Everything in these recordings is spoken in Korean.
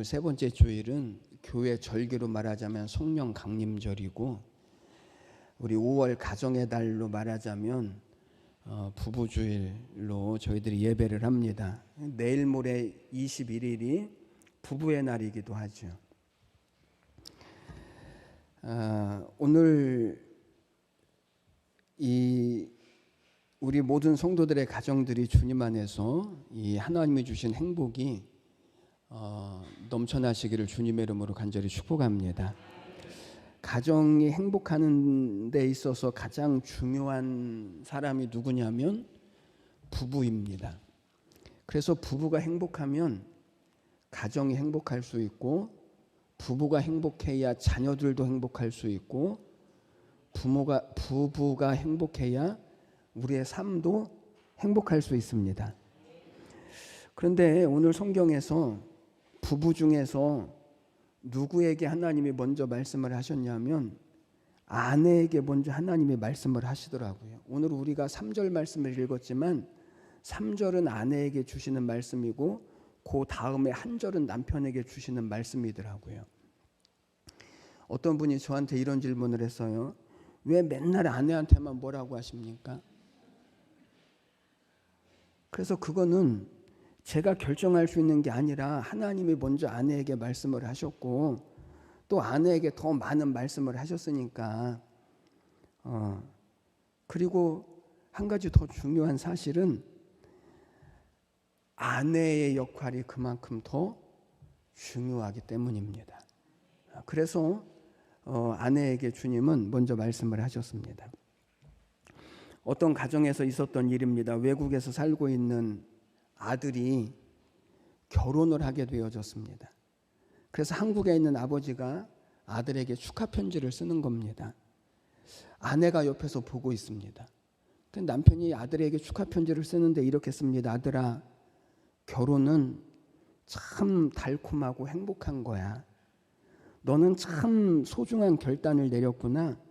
오늘 세 번째 주일은 교회 절기로 말하자면 성령 강림절이고, 우리 5월 가정의 달로 말하자면 부부주일로 저희들이 예배를 합니다. 내일 모레 21일이 부부의 날이기도 하죠. 오늘 우리 모든 성도들의 가정들이 주님 안에서 이 하나님이 주신 행복이 넘쳐나시기를 주님의 이름으로 간절히 축복합니다. 가정이 행복하는 데 있어서 가장 중요한 사람이 누구냐면 부부입니다. 그래서 부부가 행복하면 가정이 행복할 수 있고, 부부가 행복해야 자녀들도 행복할 수 있고, 부부가 행복해야 우리의 삶도 행복할 수 있습니다. 그런데 오늘 성경에서 부부 중에서 누구에게 하나님이 먼저 말씀을 하셨냐면 아내에게 먼저 하나님이 말씀을 하시더라고요. 오늘 우리가 3절 말씀을 읽었지만 3절은 아내에게 주시는 말씀이고 그 다음에 한 절은 남편에게 주시는 말씀이더라고요. 어떤 분이 저한테 이런 질문을 했어요. 왜 맨날 아내한테만 뭐라고 하십니까? 그래서 그거는 제가 결정할 수 있는 게 아니라 하나님이 먼저 아내에게 말씀을 하셨고 또 아내에게 더 많은 말씀을 하셨으니까. 그리고 한 가지 더 중요한 사실은 아내의 역할이 그만큼 더 중요하기 때문입니다. 그래서 아내에게 주님은 먼저 말씀을 하셨습니다. 어떤 가정에서 있었던 일입니다. 외국에서 살고 있는 아들이 결혼을 하게 되어졌습니다. 그래서 한국에 있는 아버지가 아들에게 축하 편지를 쓰는 겁니다. 아내가 옆에서 보고 있습니다. 남편이 아들에게 축하 편지를 쓰는데 이렇게 씁니다. 아들아, 결혼은 참 달콤하고 행복한 거야. 너는 참 소중한 결단을 내렸구나.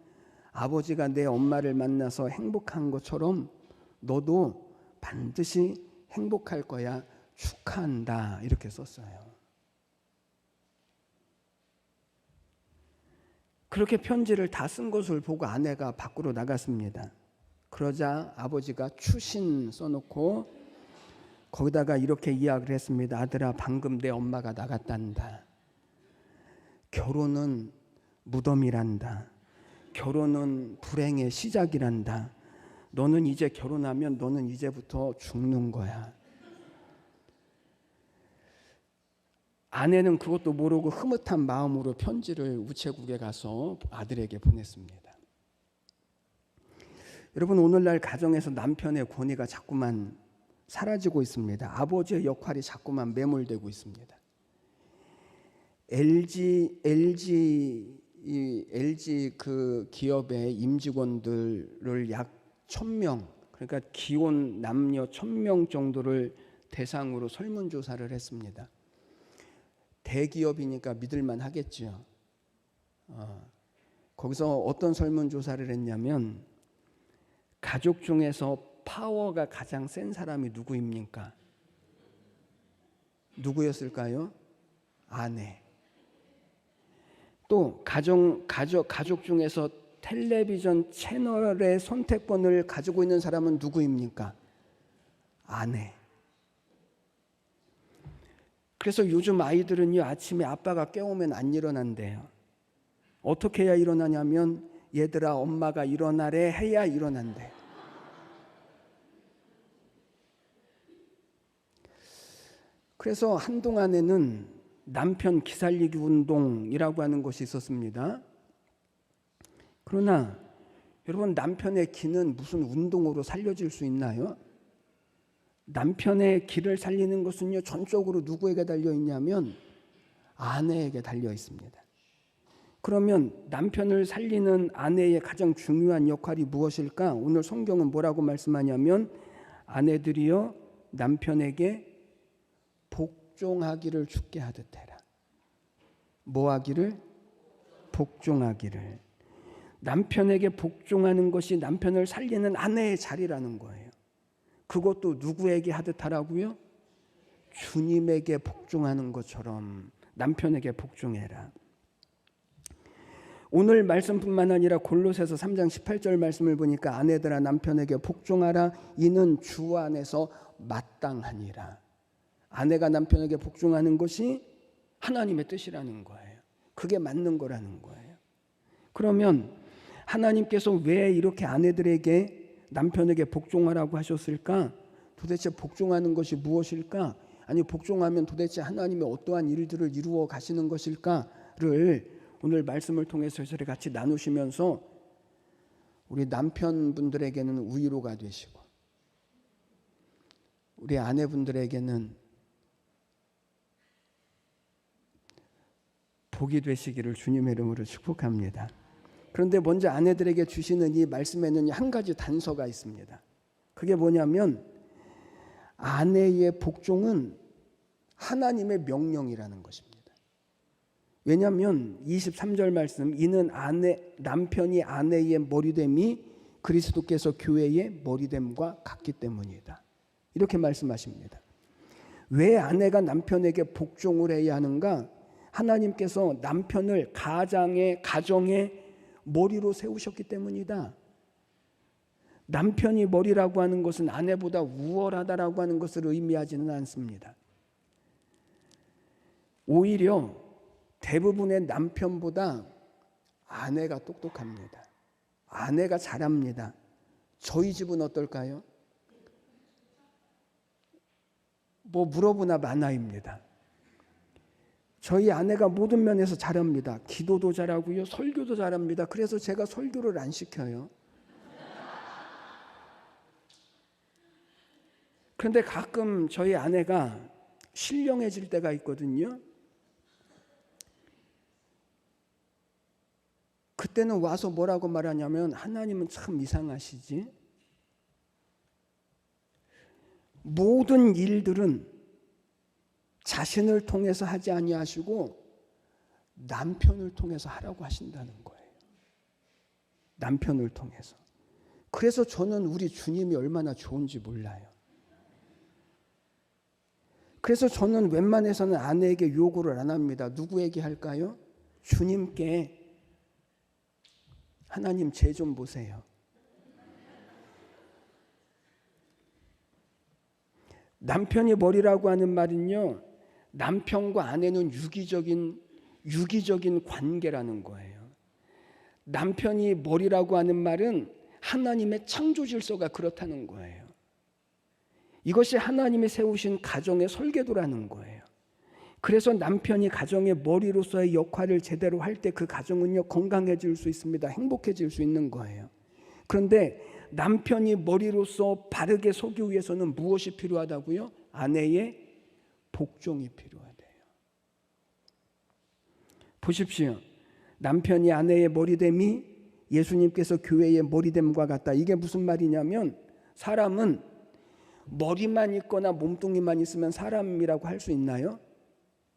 아버지가 내 엄마를 만나서 행복한 것처럼 너도 반드시 행복할 거야. 축하한다. 이렇게 썼어요. 그렇게 편지를 다 쓴 것을 보고 아내가 밖으로 나갔습니다. 그러자 아버지가 추신 써놓고 거기다가 이렇게 이야기를 했습니다. 아들아, 방금 내 엄마가 나갔단다. 결혼은 무덤이란다. 결혼은 불행의 시작이란다. 너는 이제 결혼하면 너는 이제부터 죽는 거야. 아내는 그것도 모르고 흐뭇한 마음으로 편지를 우체국에 가서 아들에게 보냈습니다. 여러분, 오늘날 가정에서 남편의 권위가 자꾸만 사라지고 있습니다. 아버지의 역할이 자꾸만 매몰되고 있습니다. LG 그 기업의 임직원들을 약 1000명, 그러니까 기혼 남녀 1000명 정도를 대상으로 설문조사를 했습니다. 대기업이니까 믿을만 하겠죠. 거기서 어떤 설문조사를 했냐면 가족 중에서 파워가 가장 센 사람이 누구입니까? 누구였을까요? 아내. 또 가족 중에서 텔레비전 채널의 선택권을 가지고 있는 사람은 누구입니까? 아내. 그래서 요즘 아이들은요, 아침에 아빠가 깨우면 안 일어난대요. 어떻게 해야 일어나냐면 얘들아, 엄마가 일어나래 해야 일어난대. 그래서 한동안에는 남편 기살리기 운동이라고 하는 것이 있었습니다. 그러나 여러분, 남편의 기는 무슨 운동으로 살려질 수 있나요? 남편의 기를 살리는 것은요, 전적으로 누구에게 달려 있냐면 아내에게 달려 있습니다. 그러면 남편을 살리는 아내의 가장 중요한 역할이 무엇일까? 오늘 성경은 뭐라고 말씀하냐면 아내들이여 남편에게 복종하기를 주께 하듯 해라. 뭐 하기를? 복종하기를. 남편에게 복종하는 것이 남편을 살리는 아내의 자리라는 거예요. 그것도 누구에게 하듯 하라고요? 주님에게 복종하는 것처럼 남편에게 복종해라. 오늘 말씀뿐만 아니라 골로새서 3장 18절 말씀을 보니까 아내들아 남편에게 복종하라. 이는 주 안에서 마땅하니라. 아내가 남편에게 복종하는 것이 하나님의 뜻이라는 거예요. 그게 맞는 거라는 거예요. 그러면 하나님께서 왜 이렇게 아내들에게 남편에게 복종하라고 하셨을까? 도대체 복종하는 것이 무엇일까? 아니 복종하면 도대체 하나님의 어떠한 일들을 이루어 가시는 것일까를 오늘 말씀을 통해서 저희 같이 나누시면서 우리 남편분들에게는 위로가 되시고 우리 아내분들에게는 복이 되시기를 주님의 이름으로 축복합니다. 그런데 먼저 아내들에게 주시는 이 말씀에는 한 가지 단서가 있습니다. 그게 뭐냐면 아내의 복종은 하나님의 명령이라는 것입니다. 왜냐하면 23절 말씀 이는 남편이 아내의 머리됨이 그리스도께서 교회의 머리됨과 같기 때문이다. 이렇게 말씀하십니다. 왜 아내가 남편에게 복종을 해야 하는가? 하나님께서 남편을 가정의 머리로 세우셨기 때문이다. 남편이 머리라고 하는 것은 아내보다 우월하다라고 하는 것을 의미하지는 않습니다. 오히려 대부분의 남편보다 아내가 똑똑합니다. 아내가 잘합니다. 저희 집은 어떨까요? 뭐 물어보나 마나입니다. 저희 아내가 모든 면에서 잘합니다. 기도도 잘하고요. 설교도 잘합니다. 그래서 제가 설교를 안 시켜요. 그런데 가끔 저희 아내가 신령해질 때가 있거든요. 그때는 와서 뭐라고 말하냐면 하나님은 참 이상하시지. 모든 일들은 자신을 통해서 하지 아니하시고 남편을 통해서 하라고 하신다는 거예요. 남편을 통해서. 그래서 저는 우리 주님이 얼마나 좋은지 몰라요. 그래서 저는 웬만해서는 아내에게 요구를 안 합니다. 누구에게 할까요? 주님께 하나님 쟤 좀 보세요. 남편이 머리라고 하는 말은요. 남편과 아내는 유기적인 관계라는 거예요. 남편이 머리라고 하는 말은 하나님의 창조 질서가 그렇다는 거예요. 이것이 하나님이 세우신 가정의 설계도라는 거예요. 그래서 남편이 가정의 머리로서의 역할을 제대로 할 때 그 가정은요 건강해질 수 있습니다. 행복해질 수 있는 거예요. 그런데 남편이 머리로서 바르게 서기 위해서는 무엇이 필요하다고요? 아내의 복종이 필요하대요. 보십시오. 남편이 아내의 머리됨이 예수님께서 교회의 머리됨과 같다. 이게 무슨 말이냐면 사람은 머리만 있거나 몸뚱이만 있으면 사람이라고 할 수 있나요?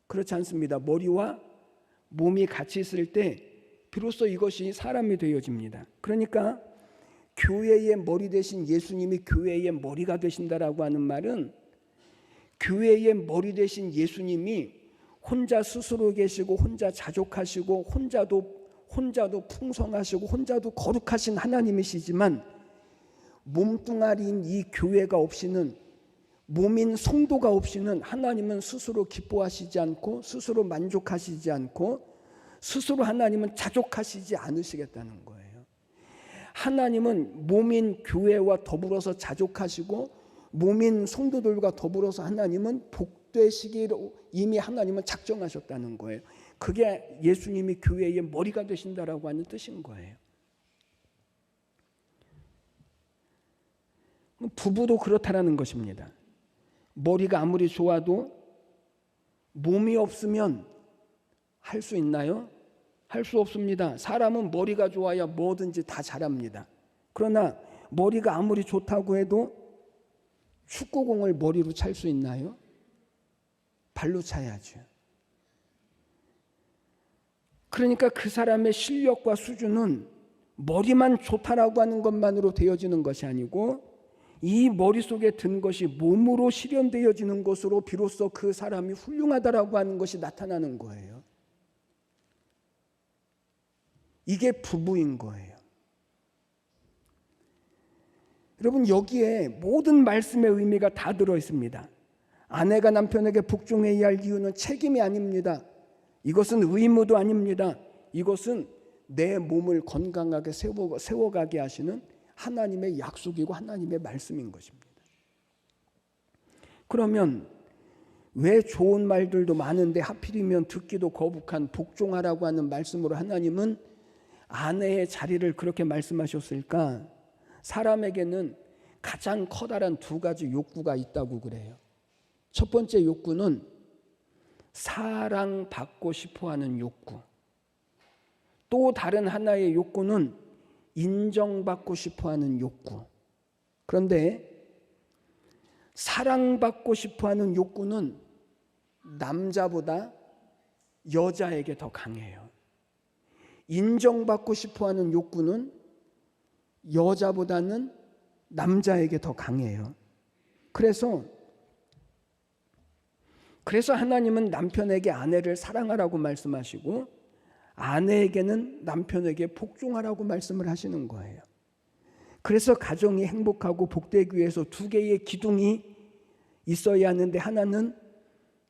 그렇지 않습니다. 머리와 몸이 같이 있을 때 비로소 이것이 사람이 되어집니다. 그러니까 교회의 머리 되신 예수님이 교회의 머리가 되신다라고 하는 말은 교회의 머리 되신 예수님이 혼자 스스로 계시고 혼자 자족하시고 혼자도 풍성하시고 혼자도 거룩하신 하나님이시지만 몸뚱아리인 이 교회가 없이는 몸인 성도가 없이는 하나님은 스스로 기뻐하시지 않고 스스로 만족하시지 않고 스스로 하나님은 자족하시지 않으시겠다는 거예요. 하나님은 몸인 교회와 더불어서 자족하시고 몸인 성도들과 더불어서 하나님은 복되시기로 이미 하나님은 작정하셨다는 거예요. 그게 예수님이 교회의 머리가 되신다라고 하는 뜻인 거예요. 부부도 그렇다라는 것입니다. 머리가 아무리 좋아도 몸이 없으면 할 수 있나요? 할 수 없습니다. 사람은 머리가 좋아야 뭐든지 다 잘합니다. 그러나 머리가 아무리 좋다고 해도 축구공을 머리로 찰 수 있나요? 발로 차야죠. 그러니까 그 사람의 실력과 수준은 머리만 좋다라고 하는 것만으로 되어지는 것이 아니고 이 머릿속에 든 것이 몸으로 실현되어지는 것으로 비로소 그 사람이 훌륭하다라고 하는 것이 나타나는 거예요. 이게 부부인 거예요. 여러분, 여기에 모든 말씀의 의미가 다 들어 있습니다. 아내가 남편에게 복종해야 할 이유는 책임이 아닙니다. 이것은 의무도 아닙니다. 이것은 내 몸을 건강하게 세워가게 하시는 하나님의 약속이고 하나님의 말씀인 것입니다. 그러면 왜 좋은 말들도 많은데 하필이면 듣기도 거북한 복종하라고 하는 말씀으로 하나님은 아내의 자리를 그렇게 말씀하셨을까? 사람에게는 가장 커다란 두 가지 욕구가 있다고 그래요. 첫 번째 욕구는 사랑받고 싶어하는 욕구. 또 다른 하나의 욕구는 인정받고 싶어하는 욕구. 그런데 사랑받고 싶어하는 욕구는 남자보다 여자에게 더 강해요. 인정받고 싶어하는 욕구는 여자보다는 남자에게 더 강해요. 그래서 하나님은 남편에게 아내를 사랑하라고 말씀하시고 아내에게는 남편에게 복종하라고 말씀을 하시는 거예요. 그래서 가정이 행복하고 복되기 위해서 두 개의 기둥이 있어야 하는데 하나는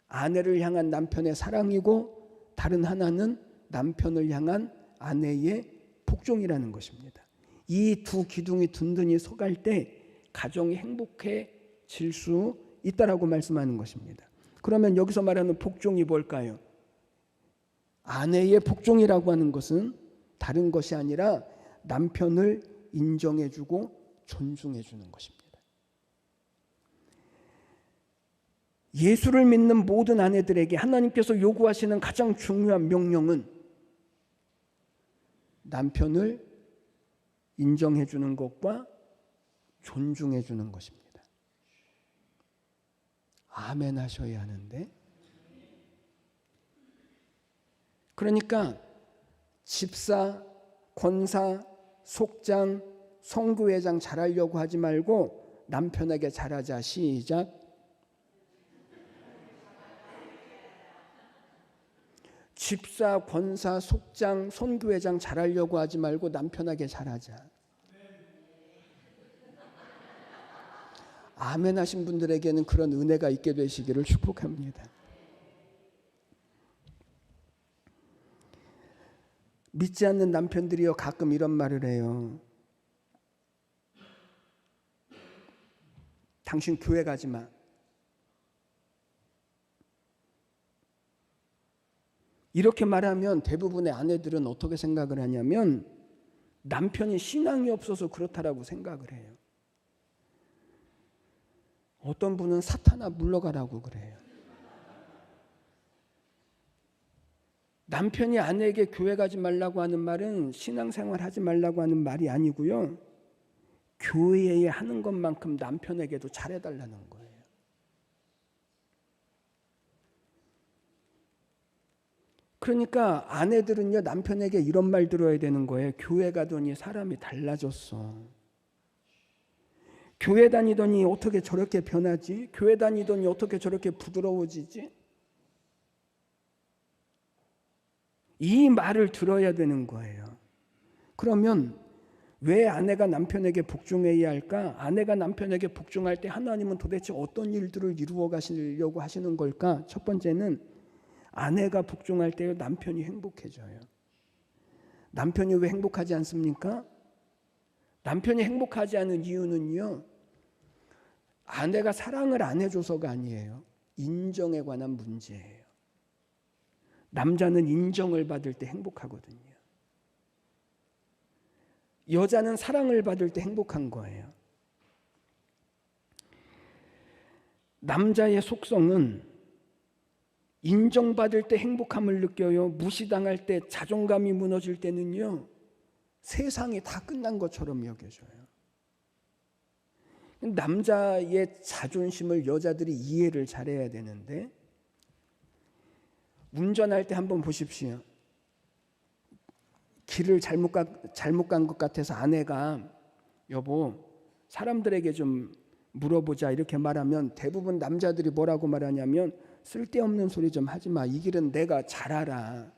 아내를 향한 남편의 사랑이고 다른 하나는 남편을 향한 아내의 복종이라는 것입니다. 이 두 기둥이 든든히 서갈 때 가정이 행복해질 수 있다라고 말씀하는 것입니다. 그러면 여기서 말하는 복종이 뭘까요? 아내의 복종이라고 하는 것은 다른 것이 아니라 남편을 인정해주고 존중해주는 것입니다. 예수를 믿는 모든 아내들에게 하나님께서 요구하시는 가장 중요한 명령은 남편을 인정해주는 것과 존중해주는 것입니다. 아멘 하셔야 하는데, 그러니까 집사, 권사, 속장, 성교회장 잘하려고 하지 말고 남편에게 잘하자. 시작. 집사, 권사, 속장, 선교회장 잘하려고 하지 말고 남편에게 잘하자. 아멘 하신 분들에게는 그런 은혜가 있게 되시기를 축복합니다. 믿지 않는 남편들이요 가끔 이런 말을 해요. 당신 교회 가지 마. 이렇게 말하면 대부분의 아내들은 어떻게 생각을 하냐면 남편이 신앙이 없어서 그렇다라고 생각을 해요. 어떤 분은 사탄아 물러가라고 그래요. 남편이 아내에게 교회 가지 말라고 하는 말은 신앙생활 하지 말라고 하는 말이 아니고요. 교회에 하는 것만큼 남편에게도 잘해달라는 거예요. 그러니까 아내들은요 남편에게 이런 말 들어야 되는 거예요. 교회 가더니 사람이 달라졌어. 교회 다니더니 어떻게 저렇게 변하지? 교회 다니더니 어떻게 저렇게 부드러워지지? 이 말을 들어야 되는 거예요. 그러면 왜 아내가 남편에게 복종해야 할까? 아내가 남편에게 복종할 때 하나님은 도대체 어떤 일들을 이루어 가시려고 하시는 걸까? 첫 번째는 아내가 복종할 때 남편이 행복해져요. 남편이 왜 행복하지 않습니까? 남편이 행복하지 않은 이유는요. 아내가 사랑을 안 해줘서가 아니에요. 인정에 관한 문제예요. 남자는 인정을 받을 때 행복하거든요. 여자는 사랑을 받을 때 행복한 거예요. 남자의 속성은 인정받을 때 행복함을 느껴요. 무시당할 때, 자존감이 무너질 때는요. 세상이 다 끝난 것처럼 여겨져요. 남자의 자존심을 여자들이 이해를 잘해야 되는데 운전할 때 한번 보십시오. 길을 잘못 간 것 같아서 아내가 여보 사람들에게 좀 물어보자 이렇게 말하면 대부분 남자들이 뭐라고 말하냐면 쓸데없는 소리 좀 하지 마. 이 길은 내가 잘 알아.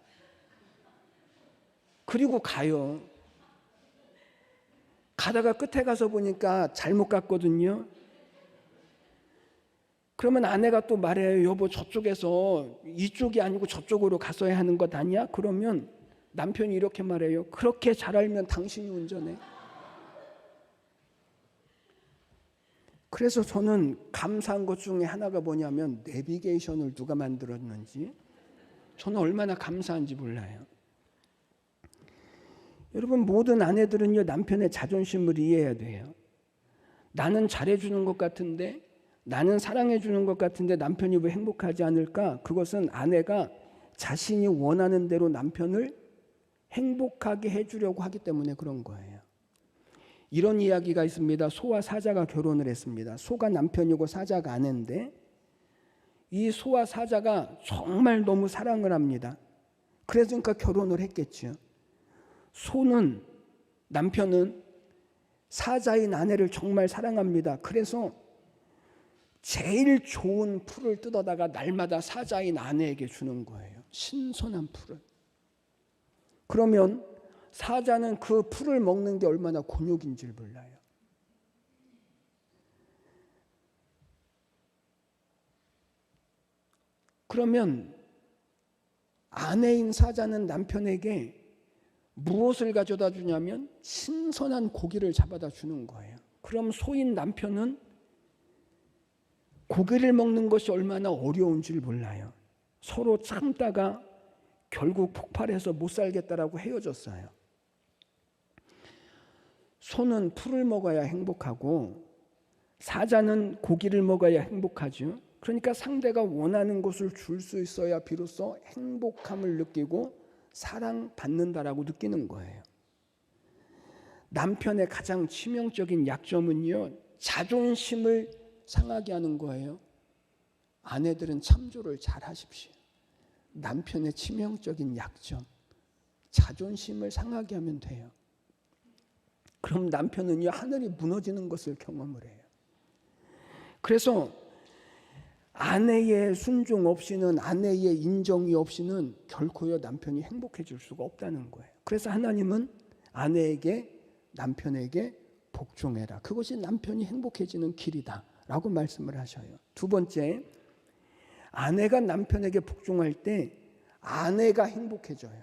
그리고 가요. 가다가 끝에 가서 보니까 잘못 갔거든요. 그러면 아내가 또 말해요. 여보 저쪽에서 이쪽이 아니고 저쪽으로 갔어야 하는 것 아니야? 그러면 남편이 이렇게 말해요. 그렇게 잘 알면 당신이 운전해. 그래서 저는 감사한 것 중에 하나가 뭐냐면 내비게이션을 누가 만들었는지 저는 얼마나 감사한지 몰라요. 여러분 모든 아내들은요 남편의 자존심을 이해해야 돼요. 나는 잘해주는 것 같은데 나는 사랑해주는 것 같은데 남편이 왜 행복하지 않을까? 그것은 아내가 자신이 원하는 대로 남편을 행복하게 해주려고 하기 때문에 그런 거예요. 이런 이야기가 있습니다. 소와 사자가 결혼을 했습니다. 소가 남편이고 사자가 아내인데 이 소와 사자가 정말 너무 사랑을 합니다. 그러니까 결혼을 했겠죠. 소는 남편은 사자인 아내를 정말 사랑합니다. 그래서 제일 좋은 풀을 뜯어다가 날마다 사자인 아내에게 주는 거예요. 신선한 풀을. 그러면 사자는 그 풀을 먹는 게 얼마나 곤욕인지를 몰라요. 그러면 아내인 사자는 남편에게 무엇을 가져다 주냐면 신선한 고기를 잡아다 주는 거예요. 그럼 소인 남편은 고기를 먹는 것이 얼마나 어려운지를 몰라요. 서로 참다가 결국 폭발해서 못 살겠다라고 헤어졌어요. 소는 풀을 먹어야 행복하고 사자는 고기를 먹어야 행복하죠. 그러니까 상대가 원하는 것을 줄 수 있어야 비로소 행복함을 느끼고 사랑받는다라고 느끼는 거예요. 남편의 가장 치명적인 약점은요, 자존심을 상하게 하는 거예요. 아내들은 참조를 잘 하십시오. 남편의 치명적인 약점, 자존심을 상하게 하면 돼요. 그럼 남편은요, 하늘이 무너지는 것을 경험을 해요. 그래서 아내의 순종 없이는, 아내의 인정이 없이는 결코요 남편이 행복해질 수가 없다는 거예요. 그래서 하나님은 아내에게, 남편에게 복종해라. 그것이 남편이 행복해지는 길이다 라고 말씀을 하셔요. 두 번째, 아내가 남편에게 복종할 때 아내가 행복해져요.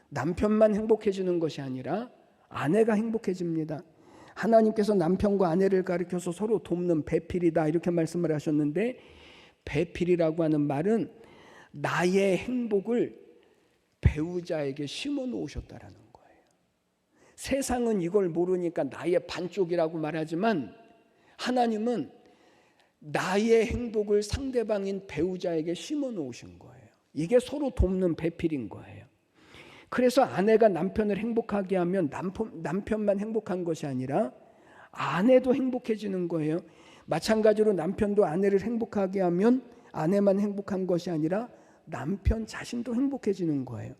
남편만 행복해지는 것이 아니라 아내가 행복해집니다. 하나님께서 남편과 아내를 가리켜서 서로 돕는 배필이다 이렇게 말씀을 하셨는데, 배필이라고 하는 말은 나의 행복을 배우자에게 심어 놓으셨다라는 거예요. 세상은 이걸 모르니까 나의 반쪽이라고 말하지만 하나님은 나의 행복을 상대방인 배우자에게 심어 놓으신 거예요. 이게 서로 돕는 배필인 거예요. 그래서 아내가 남편을 행복하게 하면 남편만 행복한 것이 아니라 아내도 행복해지는 거예요. 마찬가지로 남편도 아내를 행복하게 하면 아내만 행복한 것이 아니라 남편 자신도 행복해지는 거예요.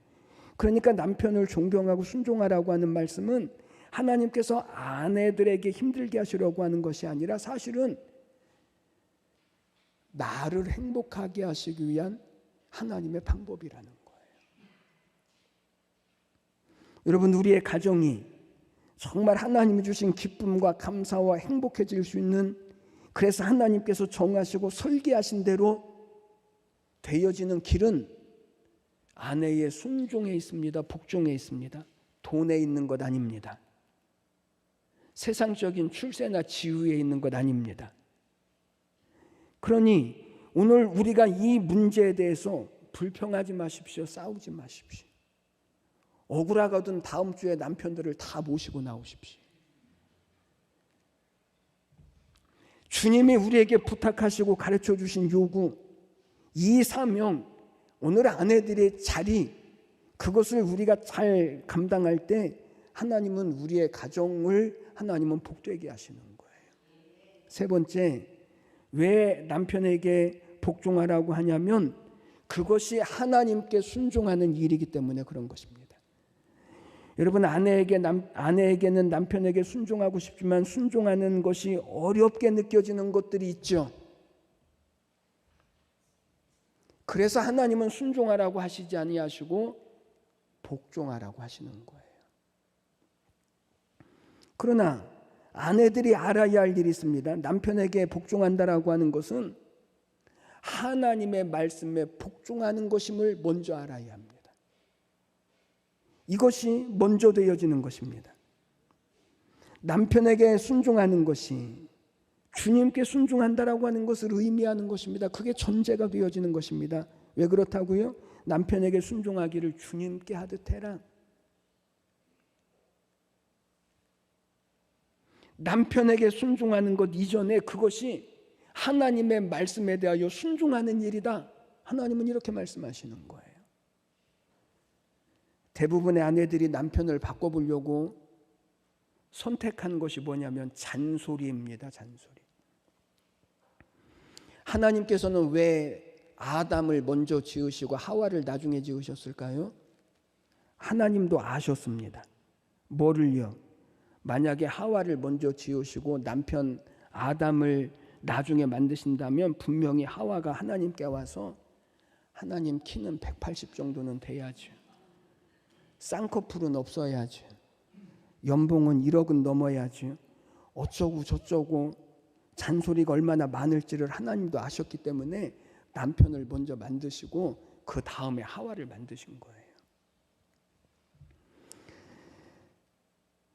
그러니까 남편을 존경하고 순종하라고 하는 말씀은 하나님께서 아내들에게 힘들게 하시려고 하는 것이 아니라 사실은 나를 행복하게 하시기 위한 하나님의 방법이라는 거예요. 여러분, 우리의 가정이 정말 하나님이 주신 기쁨과 감사와 행복해질 수 있는, 그래서 하나님께서 정하시고 설계하신 대로 되어지는 길은 아내의 순종에 있습니다. 복종에 있습니다. 돈에 있는 것 아닙니다. 세상적인 출세나 지위에 있는 것 아닙니다. 그러니 오늘 우리가 이 문제에 대해서 불평하지 마십시오. 싸우지 마십시오. 억울하거든 다음 주에 남편들을 다 모시고 나오십시오. 주님이 우리에게 부탁하시고 가르쳐 주신 요구, 이 사명, 오늘 아내들의 자리, 그것을 우리가 잘 감당할 때 하나님은 우리의 가정을 하나님은 복되게 하시는 거예요. 세 번째, 왜 남편에게 복종하라고 하냐면 그것이 하나님께 순종하는 일이기 때문에 그런 것입니다. 여러분, 아내에게는 남편에게 순종하고 싶지만 순종하는 것이 어렵게 느껴지는 것들이 있죠. 그래서 하나님은 순종하라고 하시지 아니하시고 복종하라고 하시는 거예요. 그러나 아내들이 알아야 할 일이 있습니다. 남편에게 복종한다라고 하는 것은 하나님의 말씀에 복종하는 것임을 먼저 알아야 합니다. 이것이 먼저 되어지는 것입니다. 남편에게 순종하는 것이 주님께 순종한다라고 하는 것을 의미하는 것입니다. 그게 전제가 되어지는 것입니다. 왜 그렇다고요? 남편에게 순종하기를 주님께 하듯 해라. 남편에게 순종하는 것 이전에 그것이 하나님의 말씀에 대하여 순종하는 일이다. 하나님은 이렇게 말씀하시는 거예요. 대부분의 아내들이 남편을 바꿔보려고 선택한 것이 뭐냐면 잔소리입니다. 잔소리. 하나님께서는 왜 아담을 먼저 지으시고 하와를 나중에 지으셨을까요? 하나님도 아셨습니다. 뭐를요? 만약에 하와를 먼저 지으시고 남편 아담을 나중에 만드신다면 분명히 하와가 하나님께 와서 하나님 키는 180 정도는 돼야죠. 쌍꺼풀은 없어야죠. 연봉은 1억은 넘어야죠. 어쩌고 저쩌고 잔소리가 얼마나 많을지를 하나님도 아셨기 때문에 남편을 먼저 만드시고 그 다음에 하와를 만드신 거예요.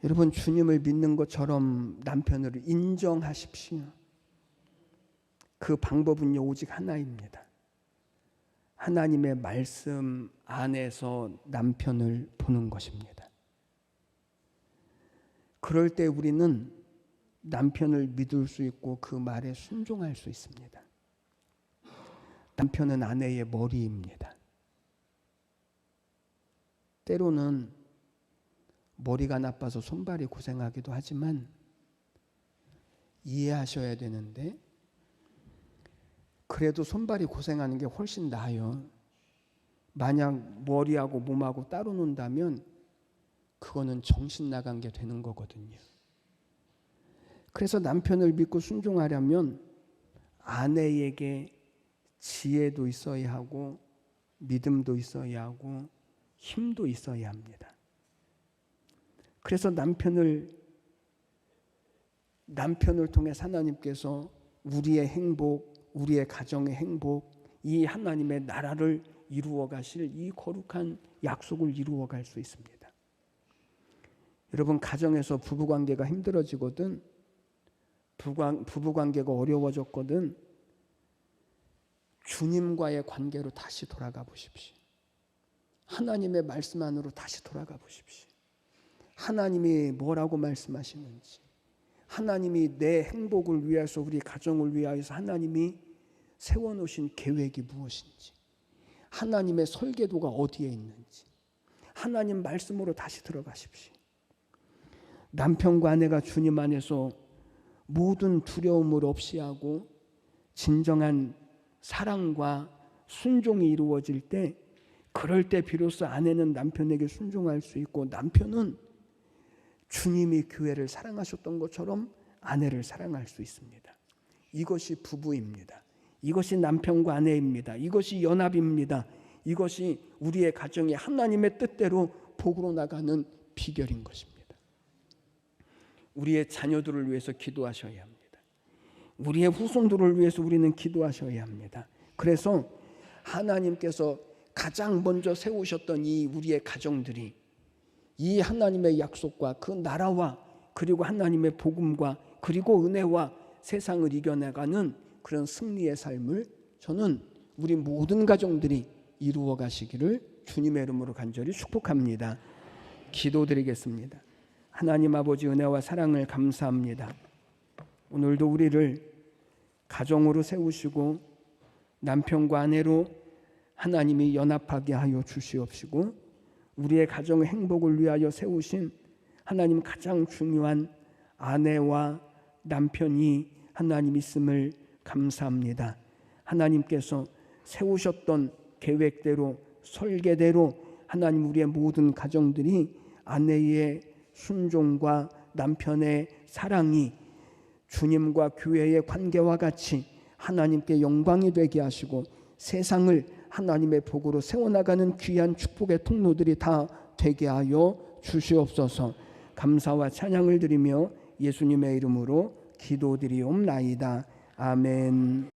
여러분, 주님을 믿는 것처럼 남편을 인정하십시오. 그 방법은요, 오직 하나입니다. 하나님의 말씀 안에서 남편을 보는 것입니다. 그럴 때 우리는 남편을 믿을 수 있고 그 말에 순종할 수 있습니다. 남편은 아내의 머리입니다. 때로는 머리가 나빠서 손발이 고생하기도 하지만 이해하셔야 되는데 그래도 손발이 고생하는 게 훨씬 나아요. 만약 머리하고 몸하고 따로 논다면 그거는 정신 나간 게 되는 거거든요. 그래서 남편을 믿고 순종하려면 아내에게 지혜도 있어야 하고 믿음도 있어야 하고 힘도 있어야 합니다. 그래서 남편을 통해 하나님께서 우리의 행복, 우리의 가정의 행복, 이 하나님의 나라를 이루어 가실 이 거룩한 약속을 이루어 갈 수 있습니다. 여러분, 가정에서 부부관계가 힘들어지거든, 부부관계가 어려워졌거든, 주님과의 관계로 다시 돌아가 보십시오. 하나님의 말씀 안으로 다시 돌아가 보십시오. 하나님이 뭐라고 말씀하시는지, 하나님이 내 행복을 위해서, 우리 가정을 위하여서 하나님이 세워놓으신 계획이 무엇인지, 하나님의 설계도가 어디에 있는지 하나님 말씀으로 다시 들어가십시오. 남편과 아내가 주님 안에서 모든 두려움을 없이 하고 진정한 사랑과 순종이 이루어질 때, 그럴 때 비로소 아내는 남편에게 순종할 수 있고 남편은 주님이 교회를 사랑하셨던 것처럼 아내를 사랑할 수 있습니다. 이것이 부부입니다. 이것이 남편과 아내입니다. 이것이 연합입니다. 이것이 우리의 가정이 하나님의 뜻대로 복으로 나가는 비결인 것입니다. 우리의 자녀들을 위해서 기도하셔야 합니다. 우리의 후손들을 위해서 우리는 기도하셔야 합니다. 그래서 하나님께서 가장 먼저 세우셨던 이 우리의 가정들이 이 하나님의 약속과 그 나라와 그리고 하나님의 복음과 그리고 은혜와 세상을 이겨나가는 그런 승리의 삶을 저는 우리 모든 가정들이 이루어 가시기를 주님의 이름으로 간절히 축복합니다. 기도드리겠습니다. 하나님 아버지, 은혜와 사랑을 감사합니다. 오늘도 우리를 가정으로 세우시고 남편과 아내로 하나님이 연합하게 하여 주시옵시고, 우리의 가정의 행복을 위하여 세우신 하나님 가장 중요한 아내와 남편이 하나님 있음을 감사합니다. 하나님께서 세우셨던 계획대로 설계대로 하나님 우리의 모든 가정들이 아내의 순종과 남편의 사랑이 주님과 교회의 관계와 같이 하나님께 영광이 되게 하시고 세상을 하나님의 복으로 세워나가는 귀한 축복의 통로들이 다 되게 하여 주시옵소서. 감사와 찬양을 드리며 예수님의 이름으로 기도드리옵나이다. 아멘.